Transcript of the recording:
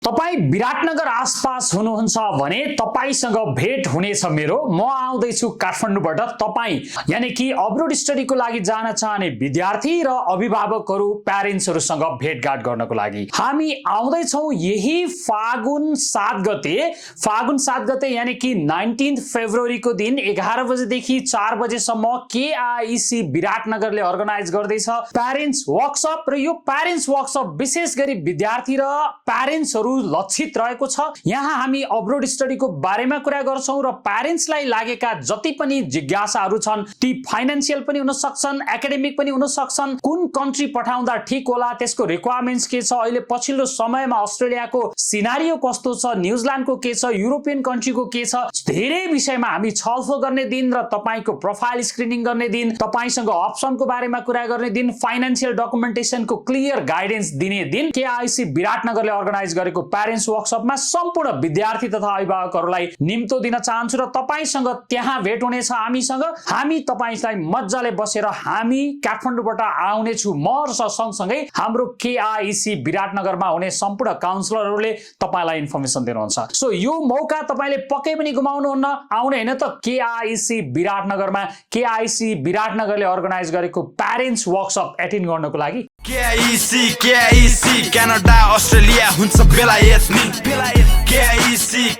तपाई विराटनगर आसपास हुनुहुन्छ भने तपाईसँग भेट हुनेछ मेरो। म आउँदैछु काठमाडौँबाट तपाई यानी कि अब्रोड स्टडीको लागि जान चाहने विद्यार्थी र अभिभावकहरू प्यारेन्ट्सहरूसँग भेटघाट गर्नको लागि हामी आउँदैछौँ यही फागुन 7 गते यानी कि 19 फेब्रुअरीको दिन 11 बजेदेखि 4 बजेसम्म केआईसी विराटनगरले अर्गनाइज गर्दैछ प्यारेन्ट्स वर्कसप। र यो प्यारेन्ट्स वर्कसप विशेष गरी विद्यार्थी र प्यारेन्ट्सहरू लक्षित रहेको छ। यहाँ हामी अब्रोड स्टडीको बारेमा कुरा गर्छौं र प्यारेन्ट्सलाई लागेका जति पनि जिज्ञासाहरू छन् ती फाइनान्शियल पनि हुन सक्छन्, एकाडेमिक पनि हुन सक्छन्, कुन कन्ट्री पठाउँदा ठीक होला, त्यसको रिक्वायरमेन्ट्स के छ, अहिले पछिल्लो समयमा अस्ट्रेलियाको सिनारियो कस्तो छ, न्यूजील्यान्डको के छ, युरोपियन कन्ट्रीको के छ, धेरै विषयमा हामी छलफल गर्ने दिन र तपाईको प्रोफाइल स्क्रिनिङ गर्ने दिन, तपाईसँग अप्सनको बारेमा कुरा गर्ने दिन, फाइनान्शियल डकुमेन्टेसनको क्लियर गाइडेन्स दिने दिन केआईसी विराटनगरले अर्गनाइज गरेको प्यारेन्ट्स वर्कसपमा सम्पूर्ण विद्यार्थी तथा अभिभावकहरूलाई निम्तो दिन चाहन्छु र तपाईसँग त्यहाँ भेट हुनेछ हामीसँग। हामी तपाईलाई मज्जाले बसेर हामी काठमाडौँबाट आउनेछु म र सँगसँगै हाम्रो केआईसी विराटनगरमा हुने सम्पूर्ण काउन्सिलरहरूले तपाईलाई इन्फर्मेसन दिनुहुन्छ। सो यो मौका तपाईले पक्कै पनि गुमाउनुहुन्न। आउने हैन त केआईसी विराटनगरमा केआईसी विराटनगरले अर्गनाइज गरेको प्यारेन्ट्स वर्कसप एटेन्ड गर्नको लागि। KIEC क्यानाडा अस्ट्रेलिया हुन्छ बेलायत नि KIEC